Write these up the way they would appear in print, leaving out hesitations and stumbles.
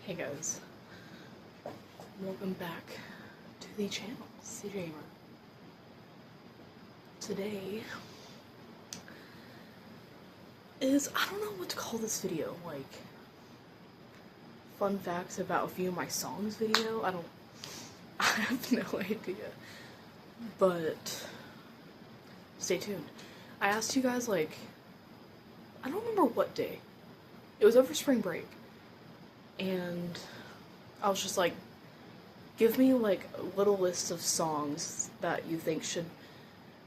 Hey guys, welcome back to the channel, CJ Gamer. Today is, I don't know what to call this video, like, fun facts about a few of my songs video? I have no idea, but stay tuned. I asked you guys, like, I don't remember what day, it was over spring break, and I was just like, give me like a little list of songs that you think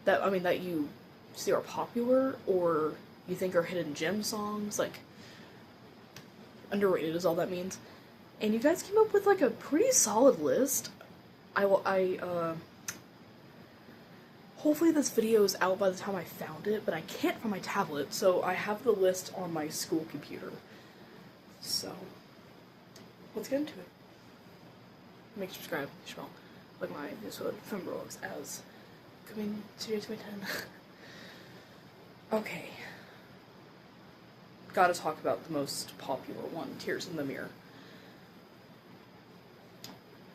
that you see are popular or you think are hidden gem songs, like underrated is all that means. And you guys came up with like a pretty solid list. Hopefully this video is out by the time I found it, but I can't find my tablet, so I have the list on my school computer. So let's get into it. Make sure to subscribe, smell, like my episode from Roblox as coming to 2010. Okay. Gotta talk about the most popular one, Tears in the Mirror.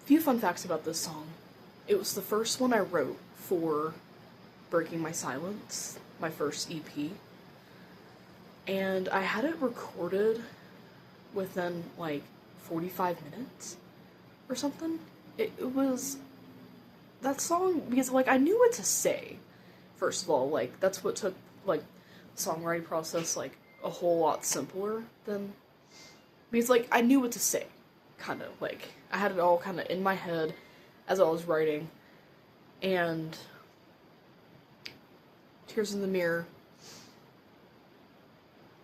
Few fun facts about this song. It was the first one I wrote for Breaking My Silence, my first EP. And I had it recorded within like 45 minutes or something. It was that song because like I knew what to say. First of all, like that's what took like the songwriting process like a whole lot simpler than because like I knew what to say, kind of like I had it all kind of in my head as I was writing. And Tears in the Mirror,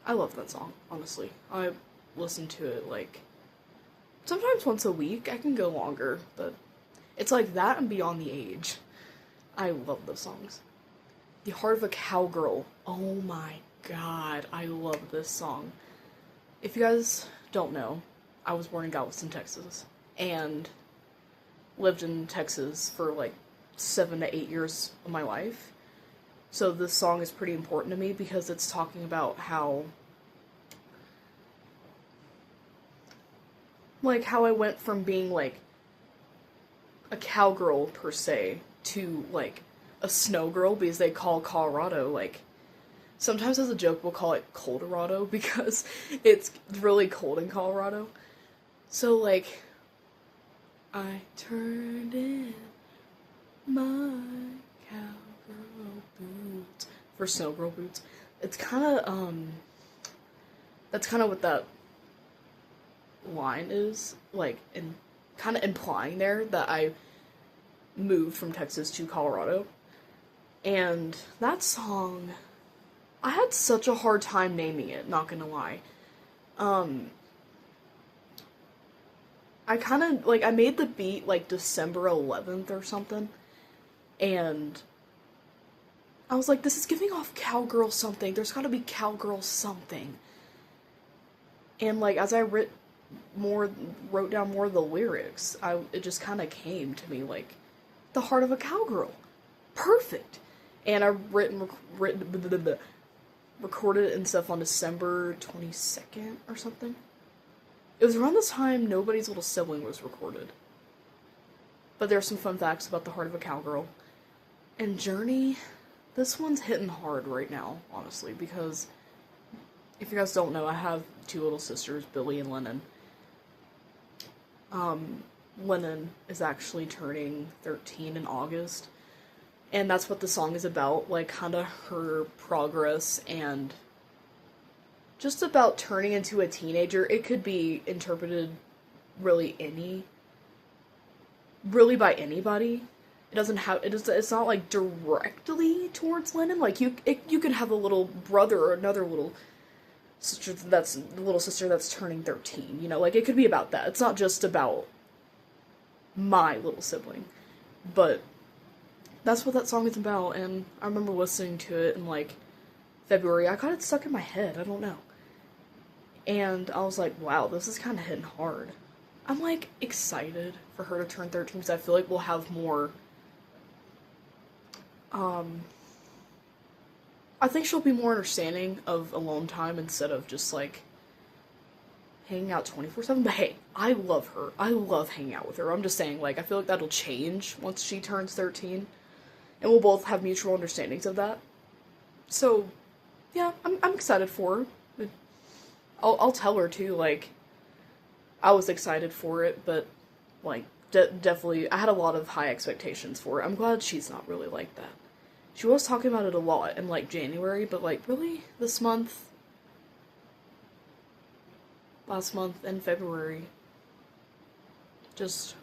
I love that song, honestly. I listen to it like sometimes once a week. I can go longer, but it's like that and Beyond the Age. I love those songs. The Heart of a Cowgirl. Oh my god, I love this song. If you guys don't know, I was born in Galveston, Texas, and lived in Texas for like 7 to 8 years of my life. So this song is pretty important to me because it's talking about how I went from being like a cowgirl per se to like a snow girl, because they call Colorado like, sometimes as a joke we'll call it Coldorado because it's really cold in Colorado. So like, I turned in my cowgirl boots for snow girl boots. It's kind of that's kind of what that line is like, and kind of implying there that I moved from Texas to Colorado. And that song, I had such a hard time naming it, not gonna lie. I kind of like, I made the beat like December 11th or something, and I was like, this is giving off cowgirl something, there's gotta be cowgirl something. And like as I wrote down more of the lyrics, it just kind of came to me like, the heart of a cowgirl, perfect. And I recorded it and stuff on December 22nd or something. It was around this time Nobody's Little Sibling was recorded. But there's some fun facts about the heart of a cowgirl. And Journey, this one's hitting hard right now, honestly, because if you guys don't know, I have two little sisters, Billy and Lennon. Lennon is actually turning 13 in August, and that's what the song is about, like, kind of her progress and just about turning into a teenager. It could be interpreted really by anybody. It's not like directly towards Lennon. Like you could have a little brother or another little sister that's turning 13, you know, like it could be about that. It's not just about my little sibling, but that's what that song is about. And I remember listening to it in like February. I got it stuck in my head, I don't know, and I was like, wow, this is kind of hitting hard. I'm like excited for her to turn 13 because I feel like we'll have more I think she'll be more understanding of alone time instead of just like hanging out 24/7, but hey, I love her. I love hanging out with her. I'm just saying, like, I feel like that'll change once she turns 13, and we'll both have mutual understandings of that. So, yeah, I'm excited for her. I'll tell her too, like, I was excited for it, but, like, definitely, I had a lot of high expectations for it. I'm glad she's not really like that. She was talking about it a lot in, like, January, but, like, really, this month, last month, and February, just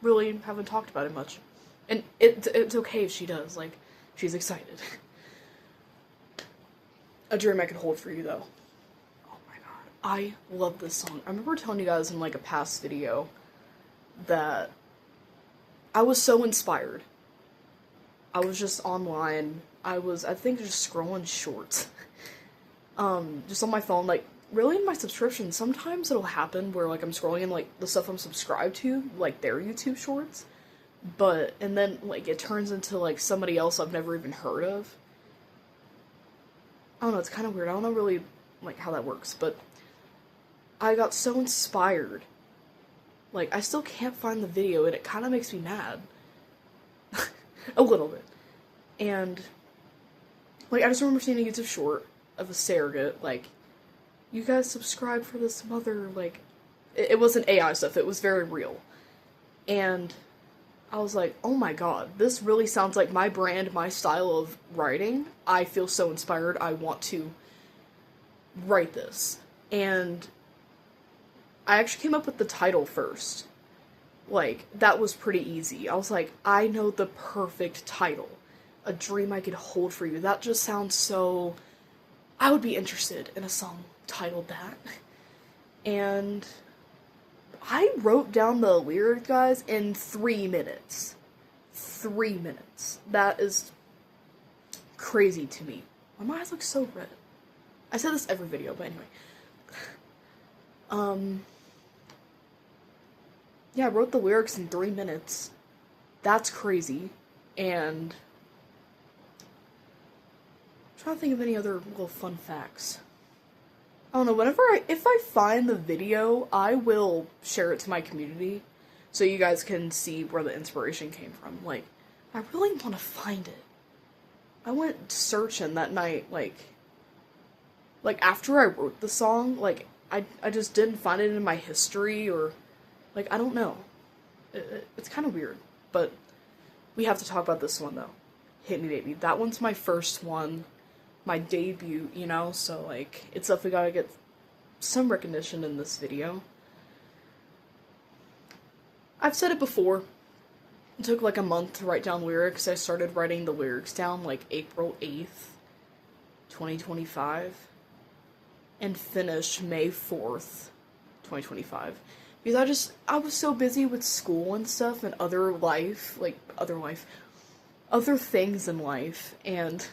really haven't talked about it much. And it's okay if she does, like, she's excited. A dream I could hold for you, though. Oh my god, I love this song. I remember telling you guys in, like, a past video that I was so inspired. I was just online. I think, just scrolling shorts. Just on my phone, like, really in my subscription, sometimes it'll happen where, like, I'm scrolling in, like, the stuff I'm subscribed to, like, their YouTube shorts, and then, like, it turns into, like, somebody else I've never even heard of. I don't know, it's kind of weird. I don't know really, like, how that works, but I got so inspired. Like, I still can't find the video, and it kind of makes me mad. A little bit. And, like, I just remember seeing a YouTube short of a surrogate, like, you guys subscribe for this mother, like, it wasn't AI stuff, it was very real. And I was like, oh my god, this really sounds like my brand, my style of writing. I feel so inspired, I want to write this. And I actually came up with the title first. Like, that was pretty easy. I was like, I know the perfect title. A dream I could hold for you. That just sounds so... I would be interested in a song titled that. And I wrote down the lyrics, guys, in 3 minutes. 3 minutes. That is crazy to me. My eyes look so red. I said this every video, but anyway. Yeah, I wrote the lyrics in 3 minutes. That's crazy. And I'm trying to think of any other little fun facts. I don't know, if I find the video, I will share it to my community so you guys can see where the inspiration came from. Like, I really want to find it. I went searching that night, like after I wrote the song, like, I just didn't find it in my history, or, like, I don't know. It's kind of weird, but we have to talk about this one, though. Hit Me Baby. That one's my first one. My debut, you know, so, like, it's definitely gotta get some recognition in this video. I've said it before. It took, like, a month to write down lyrics. I started writing the lyrics down, like, April 8th, 2025, and finished May 4th, 2025. Because I was so busy with school and stuff and other things in life, and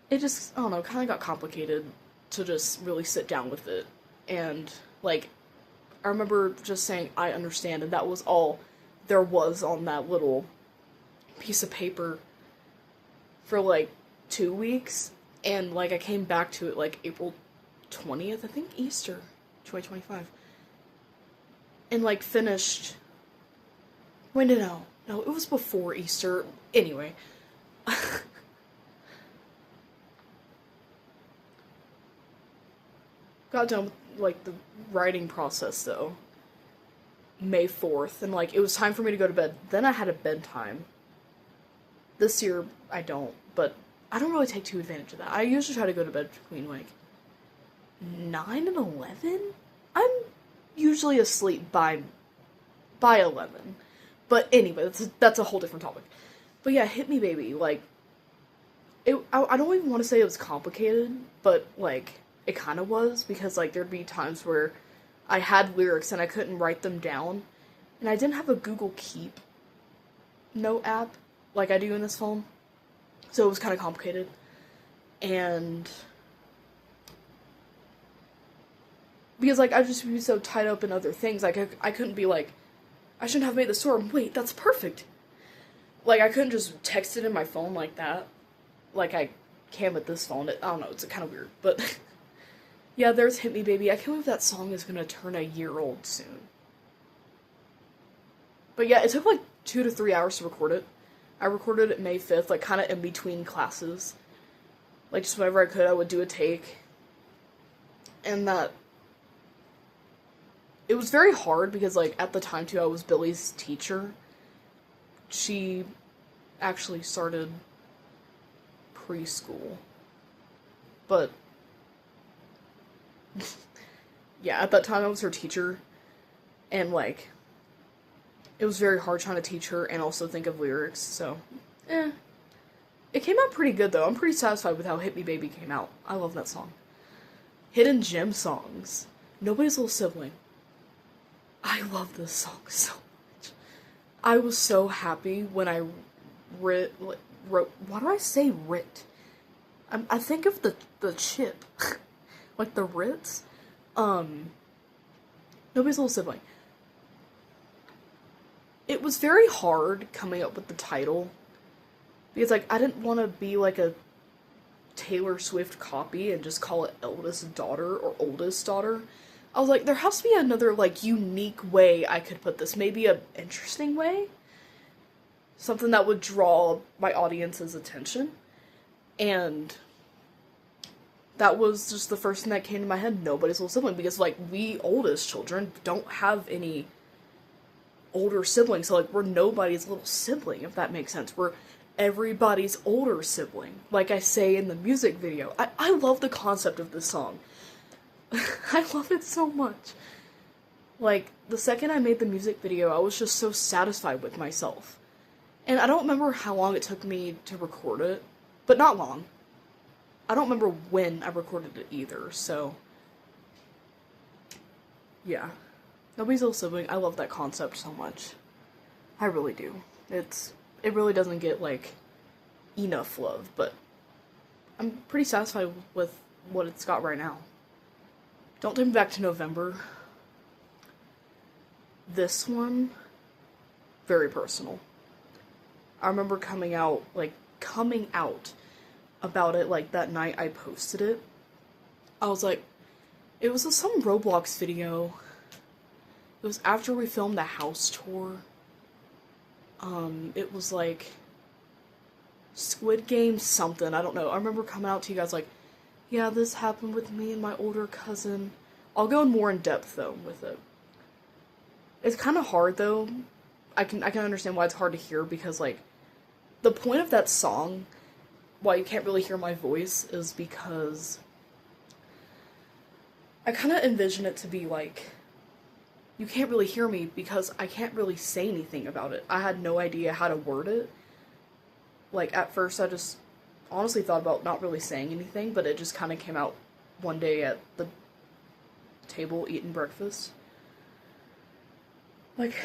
it just, I don't know, kind of got complicated to just really sit down with it. And, like, I remember just saying, I understand, and that was all there was on that little piece of paper for, like, 2 weeks. And, like, I came back to it, like, April 20th, I think, Easter 2025. And, like, finished... Wait, no, it was before Easter. Anyway. Got done with, like, the writing process, though, May 4th, and, like, it was time for me to go to bed. Then I had a bedtime. This year, I don't, but I don't really take too advantage of that. I usually try to go to bed between, like, 9 and 11? I'm usually asleep by 11. But anyway, that's a whole different topic. But yeah, Hit Me Baby, like, I don't even want to say it was complicated, but, like, it kind of was, because, like, there'd be times where I had lyrics and I couldn't write them down, and I didn't have a Google Keep note app like I do in this phone, so it was kind of complicated, and because, like, I'd just be so tied up in other things, like, I couldn't be like, I shouldn't have made the storm, wait, that's perfect, like, I couldn't just text it in my phone like that, like I can with this phone. I don't know, it's kind of weird, but Yeah, there's Hit Me Baby. I can't believe that song is gonna turn a year old soon. But yeah, it took like 2 to 3 hours to record it. I recorded it May 5th, like kind of in between classes. Like just whenever I could, I would do a take. And that it was very hard because like at the time too, I was Billy's teacher. She actually started preschool. But yeah, at that time I was her teacher, and like it was very hard trying to teach her and also think of lyrics, so it came out pretty good though. I'm pretty satisfied with how Hit Me Baby came out. I love that song. Hidden Gem songs. Nobody's Little Sibling. I love this song so much. I was so happy when I wrote, why do I say writ? I think of the chip. Like the Ritz. Nobody's Little Sibling. It was very hard coming up with the title. Because, like, I didn't want to be like a Taylor Swift copy and just call it Eldest Daughter or Oldest Daughter. I was like, there has to be another, like, unique way I could put this. Maybe an interesting way. Something that would draw my audience's attention. And that was just the first thing that came to my head. Nobody's Little Sibling. Because, like, we oldest children don't have any older siblings. So, like, we're nobody's little sibling, if that makes sense. We're everybody's older sibling. Like I say in the music video. I love the concept of this song. I love it so much. Like, the second I made the music video, I was just so satisfied with myself. And I don't remember how long it took me to record it. But not long. I don't remember when I recorded it either, so yeah. Nobody's Little Sibling, I love that concept so much. I really do. It really doesn't get, like, enough love, but I'm pretty satisfied with what it's got right now. Don't Take Me Back to November. This one, very personal. I remember coming out about it, like, that night I posted it. I was like, it was some Roblox video. It was after we filmed the house tour. It was like Squid Game something, I don't know. I remember coming out to you guys like, yeah, this happened with me and my older cousin. I'll go more in depth though with it. It's kind of hard though. I can understand why it's hard to hear because like the point of that song, why you can't really hear my voice, is because I kind of envision it to be like, you can't really hear me because I can't really say anything about it. I had no idea how to word it. Like, at first I just honestly thought about not really saying anything, but it just kind of came out one day at the table eating breakfast. Like,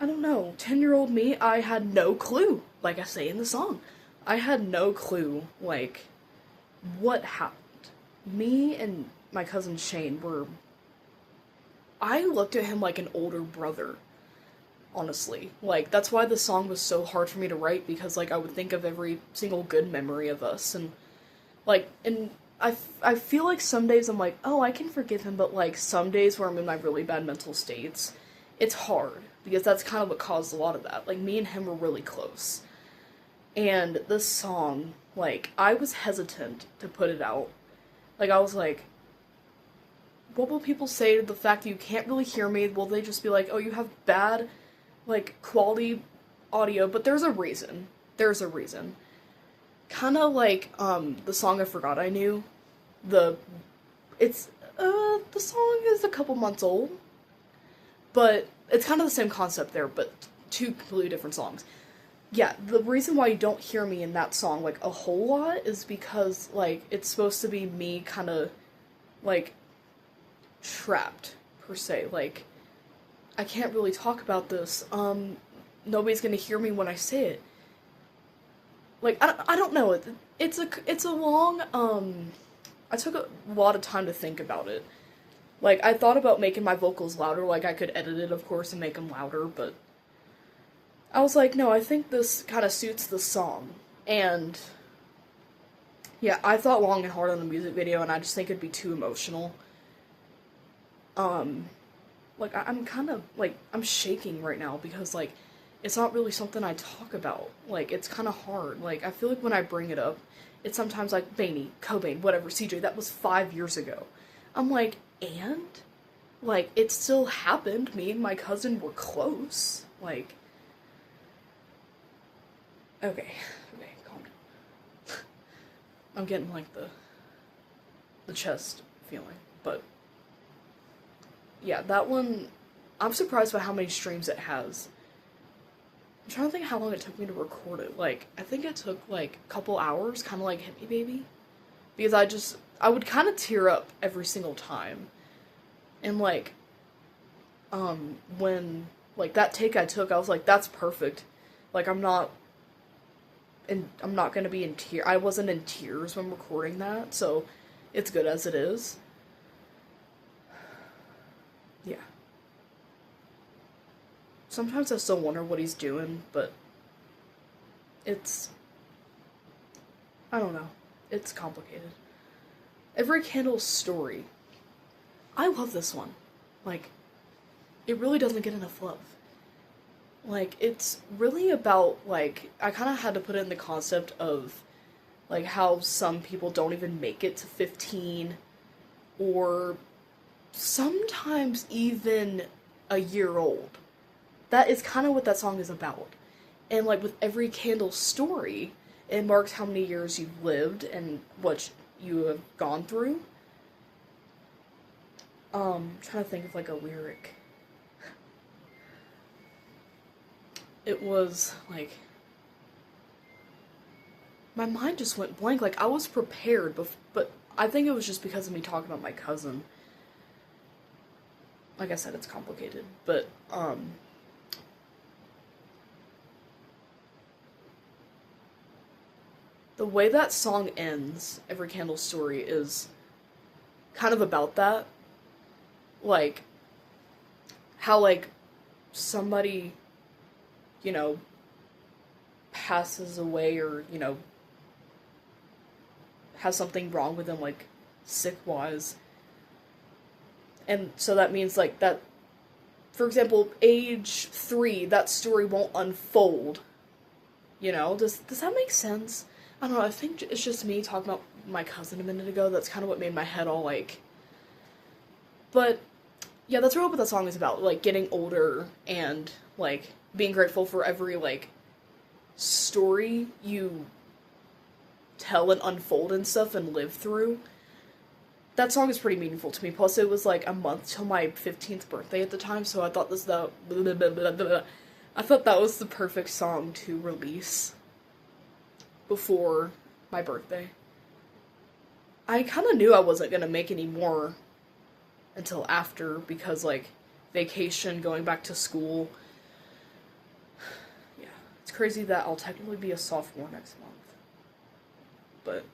I don't know, 10-year-old me, I had no clue, like I say in the song. I had no clue, like, what happened. Me and my cousin Shane were... I looked at him like an older brother, honestly. Like, that's why the song was so hard for me to write, because, like, I would think of every single good memory of us, and, like, and I feel like some days I'm like, oh, I can forgive him, but, like, some days where I'm in my really bad mental states, it's hard, because that's kind of what caused a lot of that. Like, me and him were really close. And this song, like, I was hesitant to put it out. Like, I was like, what will people say to the fact that you can't really hear me? Will they just be like, oh, you have bad, like, quality audio? But there's a reason. There's a reason. Kind of like, the song I Forgot I Knew. The song is a couple months old. But it's kind of the same concept there, but two completely different songs. Yeah, the reason why you don't hear me in that song, like, a whole lot is because, like, it's supposed to be me kind of, like, trapped, per se. Like, I can't really talk about this. Nobody's gonna hear me when I say it. Like, I don't know. It's a long, I took a lot of time to think about it. Like, I thought about making my vocals louder. Like, I could edit it, of course, and make them louder, but I was like, no, I think this kind of suits the song. And yeah, I thought long and hard on the music video, and I just think it'd be too emotional. like, I'm kind of, like, I'm shaking right now because, like, it's not really something I talk about. Like, it's kind of hard. Like, I feel like when I bring it up, it's sometimes like, Baney, Cobain, whatever, CJ, that was 5 years ago. I'm like, and? Like, it still happened. Me and my cousin were close. Like, okay, calm down. I'm getting, like, the chest feeling, but yeah, that one, I'm surprised by how many streams it has. I'm trying to think how long it took me to record it. Like, I think it took, like, a couple hours, kind of like Hit Me Baby. Because I would kind of tear up every single time. And, like, when, like, that take I took, I was like, that's perfect. Like, I'm not gonna be in tears. I wasn't in tears when recording that, so it's good as it is. Yeah. Sometimes I still wonder what he's doing, but I don't know. It's complicated. Every Candle's story. I love this one. Like, it really doesn't get enough love. Like, it's really about, like, I kind of had to put it in the concept of, like, how some people don't even make it to 15, or sometimes even a year old. That is kind of what that song is about. And, like, with every Candle story, it marks how many years you've lived and what you have gone through. I'm trying to think of, like, a lyric. It was, like, my mind just went blank. Like, I was prepared, but I think it was just because of me talking about my cousin. Like I said, it's complicated, but, the way that song ends, Every Candle Story, is kind of about that. Like, how, like, somebody, you know, passes away or, you know, has something wrong with them, like, sick-wise. And so that means, like, that, for example, age 3, that story won't unfold. You know? Does that make sense? I don't know, I think it's just me talking about my cousin a minute ago. That's kind of what made my head all, like... But, yeah, that's really what that song is about. Like, getting older and, like, being grateful for every, like, story you tell and unfold and stuff and live through. That song is pretty meaningful to me. Plus, it was, like, a month till my 15th birthday at the time, so I thought I thought that was the perfect song to release before my birthday. I kind of knew I wasn't gonna make any more until after, because, like, vacation, going back to school. Yeah, it's crazy that I'll technically be a sophomore next month. But,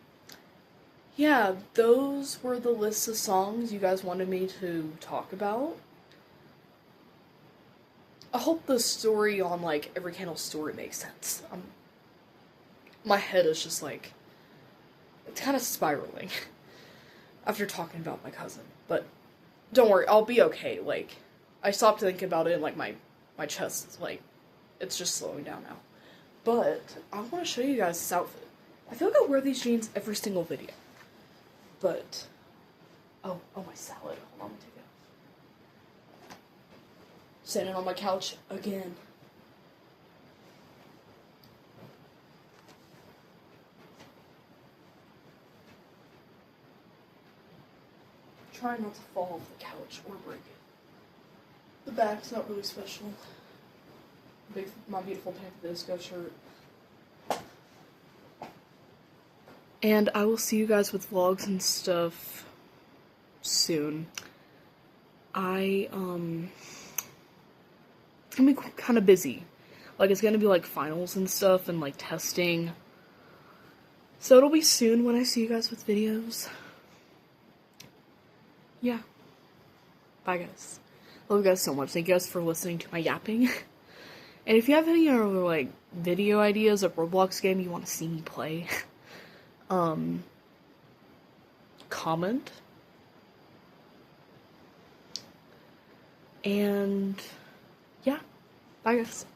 yeah, those were the lists of songs you guys wanted me to talk about. I hope the story on, like, Every Candle story makes sense. My head is just, like, it's kind of spiraling after talking about my cousin. But don't worry, I'll be okay. Like, I stopped thinking about it and, like, my chest, like, it's just slowing down now. But I want to show you guys this outfit. I feel like I wear these jeans every single video. But, oh, my salad. Hold on, let me take it off. Standing on my couch again. Try not to fall off the couch or break it. The back's not really special. My beautiful Panther Disco shirt. And I will see you guys with vlogs and stuff soon. It's gonna be kind of busy. Like, it's gonna be, like, finals and stuff and, like, testing. So it'll be soon when I see you guys with videos. Yeah. Bye, guys. Love you guys so much. Thank you guys for listening to my yapping. And if you have any other, like, video ideas or Roblox game you want to see me play, comment. And yeah, bye guys.